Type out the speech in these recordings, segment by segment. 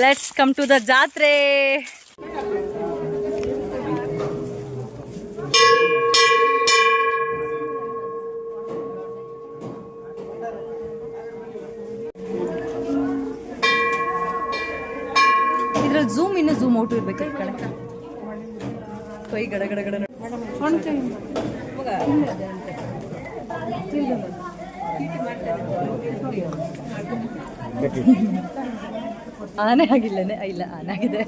Let's come to the ಜಾತ್ರೆ. ಇದ್ರಲ್ಲಿ zoom ಇನ್ನು ಝೂಮ್ ಔಟ್ ಇರ್ಬೇಕು ಈ ಕಡೆ. ಕೈ ಗಡ ಗಡ ಗಡ ಆನೆ ಆಗಿಲ್ಲನೆ ಇಲ್ಲ ಆನೆ ಆಗಿದೆ.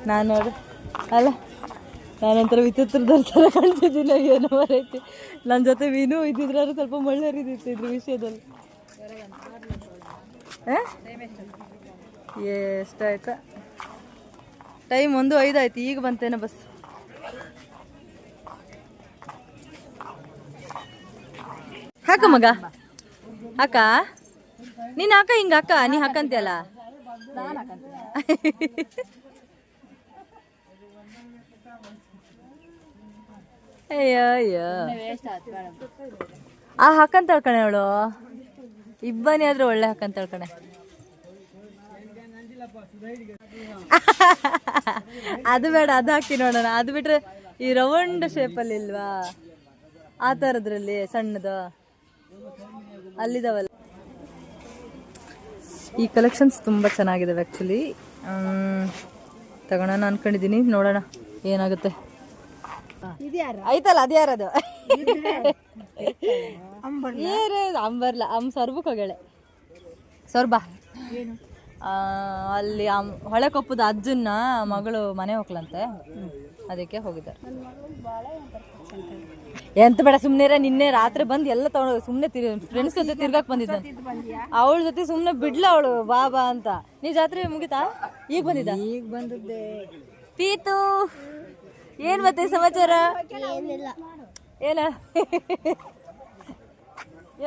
ನಾನು ನೋಡು ಅಲ್ಲ ನಾನೊಂಥರ ವಿಚಿತ್ರದಲ್ಲಿ ಥರ ಕಾಣ್ತಿದ್ದಿಲ್ಲ, ಏನೋ ಬರೈತಿ. ನನ್ನ ಜೊತೆ ಮೀನು ಇದ್ದಿದ್ರಾರು ಸ್ವಲ್ಪ ಮಳ್ಳರಿದಿತ್ತು ಇದ್ರ ವಿಷಯದಲ್ಲಿ. ಎಷ್ಟಾಯ್ತಾ ಟೈಮ್? 1:05 ಆಯ್ತು. ಈಗ ಬಂತೇನೆ ಬಸ್. ಹಾಕ ಮಗ ಹಾಕ, ನೀನು ಹಾಕ, ಹಿಂಗ ಹಾಕ. ನೀ ಹಾಕಂತೀಯಲ್ಲ. ಅಯ್ಯೋ ಅಯ್ಯೋ ಆ ಹಾಕಂತ ಕಣೆ ಅವಳು. ಇಬ್ಬನಿ ಆದ್ರೂ ಒಳ್ಳೆ ಹಾಕಂತ ಕಣೆ. ಅದು ಬೇಡ, ಅದು ಹಾಕಿ ನೋಡೋಣ. ಅದು ಬಿಟ್ರೆ ಈ ರೌಂಡ್ ಶೇಪಲ್ಲಿ ಇಲ್ವಾ, ಆ ಥರದ್ರಲ್ಲಿ ಸಣ್ಣದು ಅಲ್ಲಿದಾವಲ್ಲ. ಈ ಕಲೆಕ್ಷನ್ಸ್ ತುಂಬ ಚೆನ್ನಾಗಿದ್ದಾವೆ ಆ್ಯಕ್ಚುಲಿ. ತಗೋಣ ಅನ್ಕೊಂಡಿದ್ದೀನಿ, ನೋಡೋಣ ಏನಾಗುತ್ತೆ. ಆಯ್ತಲ್ಲ, ಅದು ಯಾರದು? ಅಂಬರ್ಲ ಸರ್ಬಕ್ ಹೋಗ್ಯಾಳೆ. ಸೊರ್ಬಾ ಅಲ್ಲಿ ಹೊಳೆಕೊಪ್ಪದ ಅಜ್ಜನ್ನ ಮಗಳು ಮನೆ ಹೋಗ್ಲಂತೆ, ಅದಕ್ಕೆ ಹೋಗಿದ್ದಾರೆ. ಎಂತ ಬೇಡ ಸುಮ್ಮನೆ. ನಿನ್ನೆ ರಾತ್ರಿ ಬಂದು ಎಲ್ಲ ತಗೊಂಡು ಸುಮ್ಮನೆ ಫ್ರೆಂಡ್ಸ್ ಜೊತೆ ತಿರ್ಗಾಕ್ ಬಂದಿದ್ದ. ಅವಳ ಜೊತೆ ಸುಮ್ಮನೆ ಬಿಡ್ಲ ಅವಳು ಬಾ ಅಂತ. ನೀ ಜಾತ್ರೆ ಮುಗಿತಾ? ಈಗ ಬಂದಿದ್ದ? ಈಗ ಬಂದಿದ್ದೆ. ಪೀತು ಏನ್ ಮತ್ತೆ ಸಮಾಚಾರ? ಏನ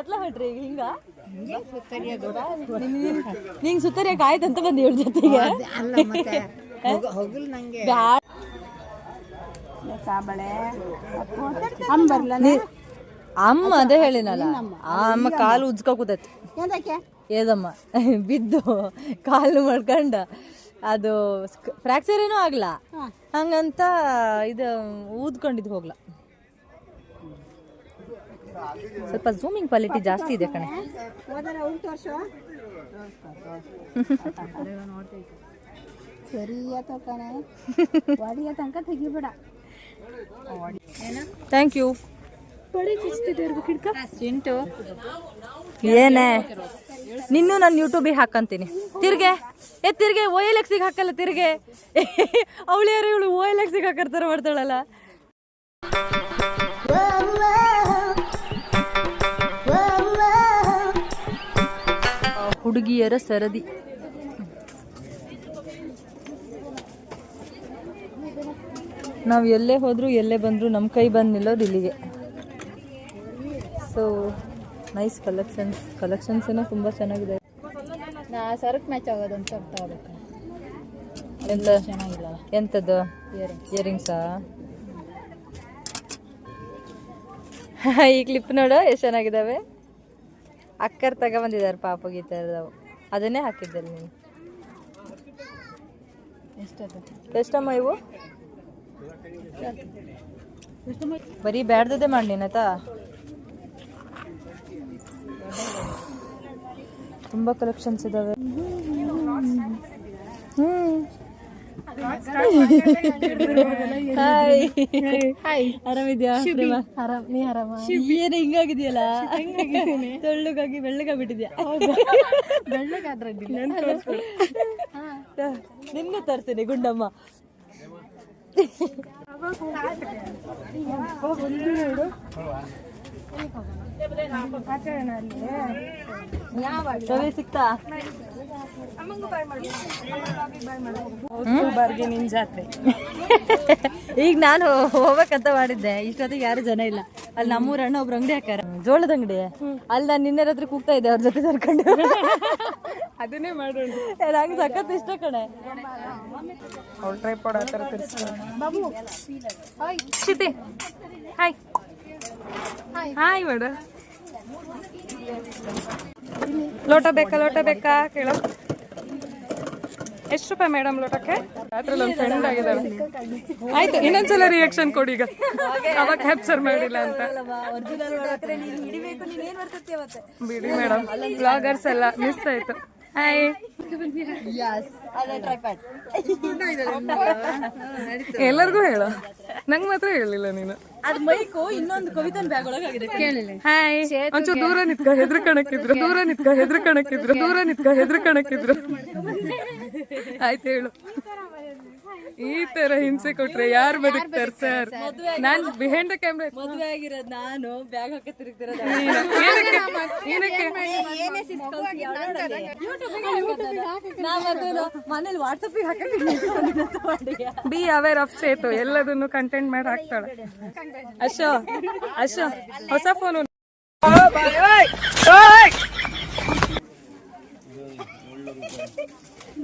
ಎತ್ಲ ಹೊಟ್ರಿ ಈಗ? ಹಿಂಗ ನಿಂಗೆ ಸುತ್ತರಿಯಕ್ ಆಯ್ತಂತ ಬಂದಿ ಇವಳ ಜೊತೆಗೆ. ಅಮ್ಮ ಅದೇ ಹೇಳಿನಲ್ಲ, ಆ ಅಮ್ಮ ಕಾಲು ಉಜ್ಕೊ ಕೂತೈತಿ. ಏದಮ್ಮ ಬಿದ್ದು ಕಾಲು ಮಾಡ್ಕೊಂಡ, ಅದು ಫ್ರಾಕ್ಚರ್ ಏನೂ ಆಗ್ಲ, ಹಂಗಂತ ಇದು ಊದ್ಕೊಂಡಿದ್ದು ಹೋಗ್ಲ. ಸ್ವಲ್ಪ ಝೂಮಿಂಗ್ ಕ್ವಾಲಿಟಿ ಜಾಸ್ತಿ ಇದೆ ಕಣೆ. Thank you. ಏನೇ ನಿನ್ನೂ ನಾನು ಯೂಟ್ಯೂಬಿಗೆ ಹಾಕಂತೀನಿ. ತಿರ್ಗೆ OLX ಹಾಕಲ್ಲ. ತಿರ್ಗೆ ಅವಳು ಯಾರು ಇವಳು OLX ಹಾಕರ್ತಾರ ಮಾಡ್ತಾಳಲ್ಲ. ಹುಡುಗಿಯರ ಸರದಿ. ನಾವು ಎಲ್ಲೇ ಹೋದ್ರು ಎಲ್ಲೇ ಬಂದ್ರು ನಮ್ಮ ಕೈ ಬಂದು ನಿಲ್ಲೋದು ಇಲ್ಲಿಗೆ. ಸೊ ನೈಸ್ ಕಲೆಕ್ಷನ್ಸ್ ಏನೋ ತುಂಬ ಚೆನ್ನಾಗಿದೆ. ಸರಕ್ ಮ್ಯಾಚ್ ಆಗೋದು ಅಂತ ತಗೋಬೇಕು. ಎಂತ ಚೆನ್ನಾಗಿಲ್ಲ? ಎಂಥದ್ದು? ಇಯರಿಂಗ್ಸಾ? ಈ ಕ್ಲಿಪ್ ನೋಡು ಎಷ್ಟು ಚೆನ್ನಾಗಿದ್ದಾವೆ. ಅಕ್ಕರ್ ತಗೊಂಬಂದಿದ್ದಾರೆ ಪಾಪಗೆ ಈ ಥರದವು. ಅದನ್ನೇ ಹಾಕಿದ್ದಾರೆ ನೀನು. ಎಷ್ಟಮ್ಮ ಇವು? ಬರೀ ಬ್ಯಾಡ್ದದೇ ಮಾಡಿ ನೀನತಾ. ತುಂಬ ಕಲೆಕ್ಷನ್ಸ್ ಇದ್ದಾವೆ. ಆರಾಮಿದ್ಯಾ? ಏನು ಹಿಂಗಾಗಿದೆಯಲ್ಲ, ತೆಳ್ಳಗಾಗಿ ಬೆಳ್ಳಗಾಗ್ಬಿಟ್ಟಿದ್ಯಾ? ನಿನ್ನೆ ತರ್ತೀನಿ ಗುಂಡಮ್ಮ. ಸಿಕ್ತಾ? ನಿನ್ ಜಾತ್ರೆ ಈಗ ನಾನು ಹೋಗ್ಬೇಕಂತ ಮಾಡಿದ್ದೆ. ಇಷ್ಟೊತ್ತಿಗೆ ಯಾರು ಜನ ಇಲ್ಲ. ಅಲ್ಲಿ ನಮ್ಮೂರ ಅಣ್ಣ ಒಬ್ರು ಅಂಗಡಿ ಹಾಕಾರ, ಜೋಳದ ಅಂಗಡಿ. ಅಲ್ಲಿ ನಾನು ನಿನ್ನೆ ರಾತ್ರಿ ಕೂಗ್ತಾ ಇದ್ದೆ ಅವ್ರ ಜೊತೆ ಸೇರ್ಕೊಂಡು. ಅದನ್ನೇ ಮಾಡೋಣ. ನಂಗೆ ಸಖತ್ ಇಷ್ಟ ಕಣೆ. ಅವ್ಳು ಟ್ರೈಪಾಡ್ ಆ ಥರ ತಿರ್ಸ್ಕೊಂಡು. ಶಿತಿ ಹಾಯ್ ಹಾಯ್ ಮಾಡು. ಲೋಟ ಬೇಕಾ ಕೇಳೋ. ಎಷ್ಟು ರೂಪಾಯಿ ಮೇಡಮ್ ಲೋಟಕ್ಕೆ? ಅದ್ರಲ್ಲಿ ಒಂದು ಫ್ರೆಂಡ್ ಆಗಿದ್ದಾಳೆ. ಆಯ್ತು, ಇನ್ನೊಂದ್ಸಲ ರಿಯಾಕ್ಷನ್ ಕೊಡಿ ಈಗ, ಅವಾಗ ಕ್ಯಾಪ್ಚರ್ ಮಾಡಿಲ್ಲ ಅಂತ. ಬಿಡಿ ಮೇಡಮ್, ಬ್ಲಾಗರ್ಸ್ ಎಲ್ಲ ಮಿಸ್ ಆಯ್ತು. ಹಾಯ್, ಎಲ್ಲರಿಗೂ ಹೇಳು, ನಂಗೆ ಮಾತ್ರ ಹೇಳಿಲ್ಲ ನೀನು. ಅದ್ ಮೈಕು ಇನ್ನೊಂದು ಕವಿತನ್ ಬ್ಯಾಗ್ ಒಳಗಾಗಿದೆ. ಹಾಯ್, ಒಂಚೂರು ದೂರ ನಿತ್ಕ ಹೆದ್ರ ಕಣಕ್ಕಿದ್ರು. ಆಯ್ತು ಹೇಳು. ಈ ತರ ಹಿಂಸೆ ಕೊಟ್ರೆ ಯಾರು ಬದುಕ್ತಾರ ಸರ್? ನಾನ್ ಬಿಹೈಂಡ್ ದ ಕ್ಯಾಮ್ರಾ ಮದ್ವೆ ಆಗಿರೋದ್ ನಾನು, ಬ್ಯಾಗ್ ಹಾಕಿ ತಿರುಗ್ತಿರೋದು. ಮನೇಲಿ ವಾಟ್ಸಪ್ ಹಾಕಿ ಬಿ ಅವೇರ್ ಆಫ್ ಚೇತು, ಎಲ್ಲದನ್ನು ಕಂಟೆಂಟ್ ಮಾಡಿ ಹಾಕ್ತಾಳೆ. ಅಶೋ ಹೊಸ ಫೋನು.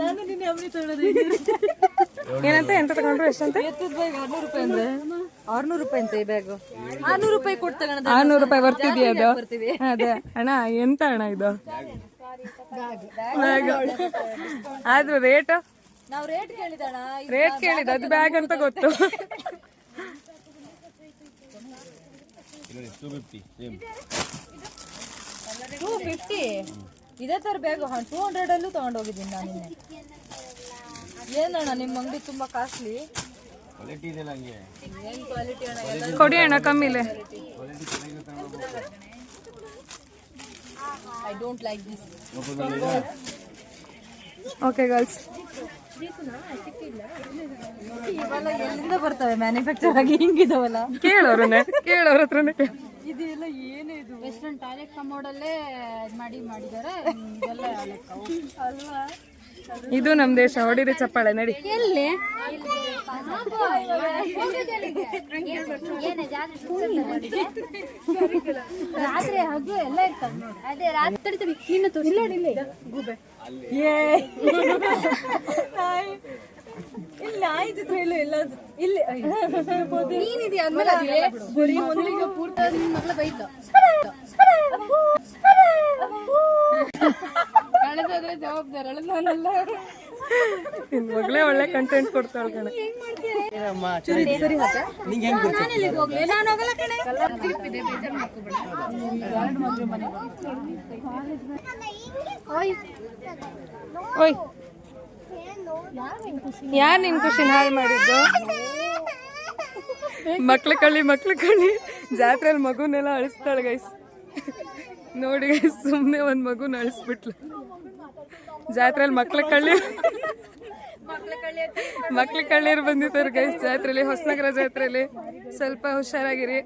ನಾನು ನಿನ್ನೆ ಅವನಿ ತೊಗೊಳೋದು. ಏನಂತ ಎಂತ ತಗೊಂಡ್ರು? ಎಷ್ಟಂತ? ಎತ್ತದ ಬ್ಯಾಗ್ 600 ರೂಪಾಯಿ ಅಂದ್ರೆ 600 ರೂಪಾಯಿ ಅಂತ ಈ ಬ್ಯಾಗ್ 600 ರೂಪಾಯಿ ಕೊಟ್ಟು ತಗೊಂಡ. 600 ರೂಪಾಯಿ ಬರ್ತಿದ್ಯಾ ಅದು? ಅದೇ ಅಣ್ಣ, ಎಂತ ಅಣ್ಣ ಇದು ಬ್ಯಾಗ್? ಆದ್ರೂ ರೇಟ್ ನಾವು ರೇಟ್ ಕೇಳಿದಣ, ರೇಟ್ ಕೇಳಿದ, ಅದು ಬ್ಯಾಗ್ ಅಂತ ಗೊತ್ತು. 250 ಇದೇ ತರ ಬ್ಯಾಗ್ 200 ಅಲ್ಲೂ ತಗೊಂಡೋಗಿದ್ದೀನಿ ನಾನು ನಿನ್ನೆ. ಏನಣ್ಣ ನಿಮ್ಮ ಅಂಗಡಿ ತುಂಬಾ ಕಾಸ್ಟ್ಲಿ. ಏನ್ ಕ್ವಾಲಿಟಿ ಅಣ್ಣ? ಕೊಡಿ ಅಣ್ಣ, ಕಮ್ಮಿಲೆ. I don't like this. Okay girls, ಇವೆಲ್ಲ ಎಲ್ಲಿಂದ ಬರ್ತವೆ ಮ್ಯಾನುಫ್ಯಾಕ್ಚರ್ ಆಗಿ? ಹಿಂಗಿದಾವಲ್ಲ, ಕೇಳೋರ ಹತ್ರನೇ. ಇದೆಲ್ಲ ಏನೇ ಇದು? ವೆಸ್ಟರ್ನ್ ಟಾಯ್ಲೆಟ್ ಕಮೋಡಲ್ಲೇ ಮಾಡಿದ್ದಾರೆ ಇದೆಲ್ಲ ಅಲ್ವಾ? ಇದು ನಮ್ ದೇಶ, ಹೊಡಿರಿ ಚಪ್ಪಾಳೆ ನಡಿ. ಎಲ್ಲಿ ರಾತ್ರಿ ಹಗ್ಗು ಎಲ್ಲ ಇರ್ತಾವ ನೋಡಿ. ಅದೇ ರಾತ್ರಿ ನಿನ್ನ ತೋರಿಸಿ ಗೂಬೆ ಇಲ್ಲಿ ಆಯ್ತು ಇಲ್ಲ ಇಲ್ಲ ಇಲ್ಲಿ ನೀನಿದೆಯಾ ಮೊದಲಿಗೆ ಪೂರ್ತಿ ನಿನ್ನ ಮಗಳ ಬೈತ ಕಳೆದಾದ್ರೆ ಜವಾಬ್ದಾರ ಅಳಲ್ಲ. ನಿನ್ ಮಗಳೇ ಒಳ್ಳೆ ಕಂಟೆಂಟ್ ಕೊಡ್ತಾಳೆ ಕಣೆ. ಹೋಗ್ಲಿ, ನಾನು ಹೋಗಲ್ಲ ಕಣೆ. ಬೇಜಾರು ಮಾಡ್ಕೋಬೇಡ. ಓಯ್, ಯಾರ್ ನಿನ್ ಖುಷಿನ ಹಾಳು ಮಾಡಿದ್ದು? ಮಕ್ಳು ಕಳ್ಳಿ ಜಾತ್ರೆಯಲ್ಲಿ ಮಗುನೆಲ್ಲ ಅಳಿಸ್ತಾಳೆ ಗೈಸ್. ನೋಡಿ ಗೈಸ್, ಸುಮ್ನೆ ಒಂದ್ ಮಗುನ ಅಳಿಸ್ಬಿಟ್ಲು ಜಾತ್ರೆಯಲ್ಲಿ. ಮಕ್ಳು ಕಳ್ಳಿಯರು ಬಂದಿದ್ದಾರೆ ಗೈಸ್ ಜಾತ್ರೆಯಲ್ಲಿ, ಹೊಸನಗರ ಜಾತ್ರೆಯಲ್ಲಿ. ಸ್ವಲ್ಪ ಹುಷಾರಾಗಿರಿ.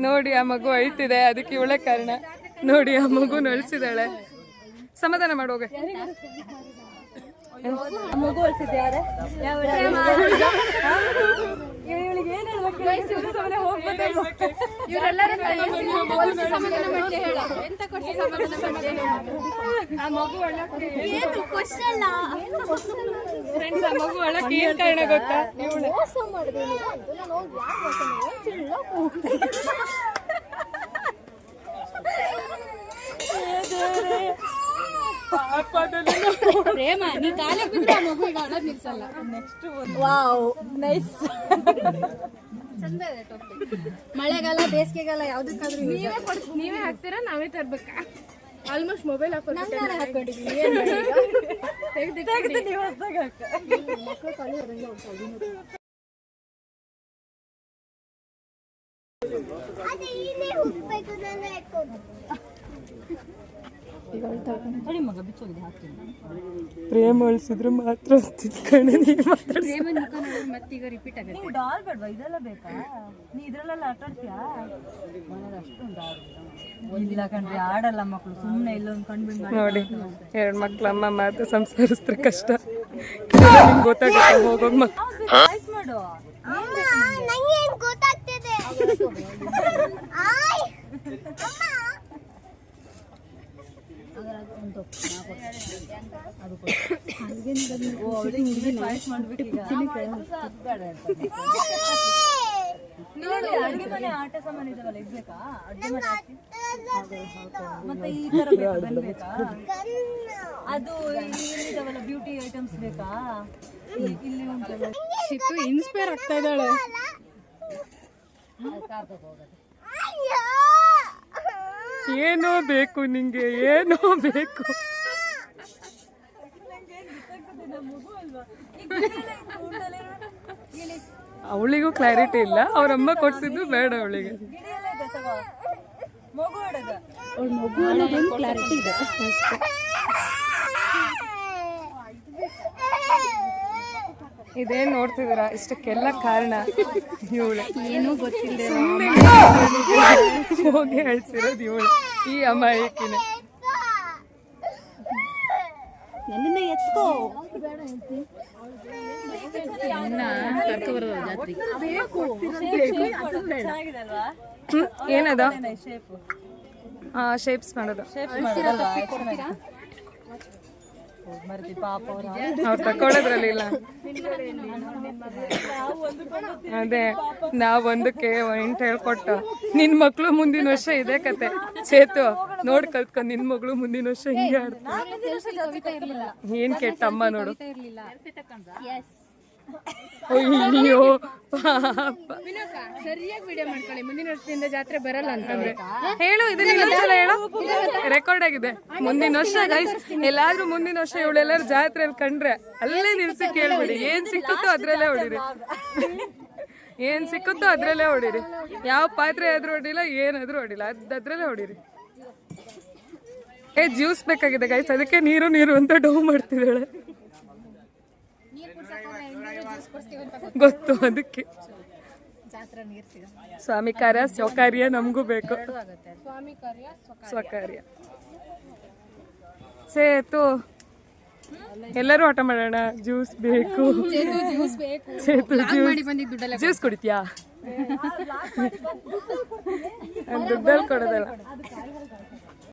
ನೋಡಿ, ಆ ಮಗು ಅಳ್ತಿದೆ, ಅದಕ್ಕೆ ಇವಳೆ ಕಾರಣ. ನೋಡಿ, ಆ ಮಗುನ ಅಳಿಸಿದಾಳೆ. ಸಮಾಧಾನ ಮಾಡೋಗೆ. ಮಗು ಅಳ್ಸಿದ್ಯಾರೆ ಇವಳಿಗೆ ಏನ್ ಫ್ರೆಂಡ್ಸ್, ಆ ಮಗು ಅಳಕ್ಕೆ ಏನ್ ಕಾರಣ ಗೊತ್ತಾ? ಇವಳು ಪ್ರೇಮ, ನೀ ಕಾಲಿಗೆ ಬಿದ್ರೆ ಆ ಮಗು ಈಗ ಅಳೋದ್ ನಿಲ್ಸಲ್ಲ. Next wow nice. ಚಂದ ಇದೆ ಟಾಪಿಕ್. ಮಳೆಗಾಲ ಬೇಸಿಗೆಗಾಲ ಯಾವ್ದಕ್ಕಾದ್ರೂ ನೀವೇ ಹಾಕ್ತೀರಾ, ನಾವೇ ತರ್ಬೇಕಾ? ಆಲ್ಮೋಸ್ಟ್ ಮೊಬೈಲ್ ಆಫರ್ ಹಾಕೊಂಡಿದೀನಿ. ತೆಗೆದು ನೀವು ಹೊಸದಾಗ ಮಕ್ಕಳು ಕಾಲಿ ಹೊರಂಗೆ ಮಗ ಬಿಚ್ಚೋಗಿದೆ ಹಾಕ್ತೀನಿ. ಪ್ರೇಮ ಅಳಿಸಿದ್ರು ಮಾತ್ರ ಮತ್ತೀಗ ರಿಪೀಟ್ ಆಗುತ್ತೆ. ನೀವು ಡಾಲ್ ಬೇಡವಾ? ಇದೆಲ್ಲ ಬೇಕಾ? ನೀ ಇದ್ರಲ್ಲೆಲ್ಲ ಆಟಾಡ್ತೀಯಾ? ಅಷ್ಟೊಂದು ಇಲ್ಲ ಕಣ್ರಿ, ಆಡಲ್ಲ ಮಕ್ಕಳು. ಸುಮ್ಮನೆ ಇಲ್ಲೊಂದು ಕಣ್ಬಿಟ್ಟು ನೋಡಿ, 2 ಮಕ್ಳು ಅಮ್ಮ ಮಾತು ಸಂಸಾರಿಸ್ತಾರೆ ಕಷ್ಟ. ನಿಮ್ಗೆ ಗೊತ್ತಾಗುತ್ತೆ, ಹೋಗೋಗ್ ಮಕ್ಳು ಮಾಡು. ಅಡುಗೆ ಮನೆ ಆಟ ಸಾಮಾನು ಇದಾವಲ್ಲ ಇದು ಬೇಕಾ? ಅಡುಗೆ ಮನೆ ಮತ್ತೆ ಈ ತರ ಬೇಕಾ? ಬೇಕಾ? ಅದು ಇಲ್ಲಿದಾವಲ್ಲ ಬ್ಯೂಟಿ ಐಟಮ್ಸ್ ಬೇಕಾ? ಇಲ್ಲಿ ಉಂಟಲ್ಲ. ಶಿತ್ತು ಇನ್ಸ್ಪೈರ್ ಆಗ್ತಾ ಇದ್ದಾಳೆ. ಏನೋ ಬೇಕು ನಿಂಗೆ, ಏನೋ ಬೇಕು. ಅವಳಿಗೂ ಕ್ಲಾರಿಟಿ ಇಲ್ಲ, ಅವ್ರಮ್ಮ ಕೊಡ್ಸಿದ್ದು ಬೇಡ ಅವಳಿಗೆ. ಮಗು ಅನ್ನೋದೊಂದು ಕ್ಲಾರಿಟಿ ಇದೆ. ಇದೇನ್ ನೋಡ್ತಿದ್ದೀರಾ? ಇಷ್ಟಕ್ಕೆಲ್ಲ ಕಾರಣ ಇವಳು. ಏನೂ ಗೊತ್ತಿಲ್ಲ. ಹೋಗಿ ಹೇಳ್ಸಿರೋದು ಇವಳು, ಈ ಅಮಾಯಕಿನ. ನನ್ನನ್ನ ಎತ್ಕೋ. ಏನದ? ಶೇಪ್ಸ್ ಮಾಡೋದು. ಅವ್ರು ತಕೊಳ್ಳೋದ್ರಲ್ಲಿ ಇಲ್ಲ. ಅದೇ ನಾವೊಂದಕ್ಕೆ ಎಂಟು ಹೇಳ್ಕೊಟ್ಟು ನಿನ್ ಮಕ್ಳು ಮುಂದಿನ ವರ್ಷ ಇದೆ ಕತೆ. ಚೇತು ನೋಡ್ ಕಲ್ತ್ಕೊಂಡ್ ನಿನ್ ಮಗಳು ಮುಂದಿನ ವರ್ಷ ಹಿಂಗೆ ಆಡ್ತಾರೆ. ಏನ್ ಕೆಟ್ಟ ಅಮ್ಮ ನೋಡು. ಅಯ್ಯೋ ಸರಿಯಾಗಿ ವಿಡಿಯೋ ಮಾಡ್ಕೊಳ್ಳಿ. ಮುಂದಿನ ವರ್ಷದಿಂದ ಜಾತ್ರೆ ಬರಲ್ಲ ಅಂತಂದ್ರೆ ಹೇಳು. ಇದನ್ನ ಇನ್ನೊಂದ್ಸಲ ಹೇಳು, ರೆಕಾರ್ಡ್ ಆಗಿದೆ. ಮುಂದಿನ ವರ್ಷ ಗೈಸ್, ಎಲ್ಲಾದ್ರೂ ಮುಂದಿನ ವರ್ಷ ಇವಳೆಲ್ಲರೂ ಜಾತ್ರೆಯಲ್ಲಿ ಕಂಡ್ರೆ ಅಲ್ಲೇ ನಿಲ್ಸಿ ಕೇಳ್ಬಿಡಿ. ಏನ್ ಸಿಕ್ಕುತ್ತೋ ಅದ್ರಲ್ಲೇ ಹೊಡಿರಿ, ಏನ್ ಸಿಕ್ಕುತ್ತೋ ಅದ್ರಲ್ಲೇ ಹೊಡಿರಿ. ಯಾವ ಪಾತ್ರೆ ಆದ್ರೂ ಹೊಡಿಲ್ಲ, ಏನಾದ್ರೂ ಹೊಡಿಲ್ಲ, ಅದ್ರಲ್ಲೇ ಹೊಡಿರಿ. ಜ್ಯೂಸ್ ಬೇಕಾಗಿದೆ ಗೈಸ್, ಅದಕ್ಕೆ ನೀರು ನೀರು ಅಂತ ಡೌ ಮಾಡ್ತಿದ್ದಾಳೆ. ಗೊತ್ತು, ಅದಕ್ಕೆ ಸ್ವಾಮಿ ಕಾರ್ಯ ಸ್ವಕಾರ್ಯ ನಮಗೂ ಬೇಕು. ಸ್ವಕಾರ್ಯ. ಸೇತು ಎಲ್ಲರೂ ಆಟ ಮಾಡೋಣ. ಜ್ಯೂಸ್ ಬೇಕು. ಜ್ಯೂಸ್ ಕುಡಿತೀಯಾ? ದುಡ್ಡಲ್ಲಿ ಕೊಡೋದಲ್ಲ.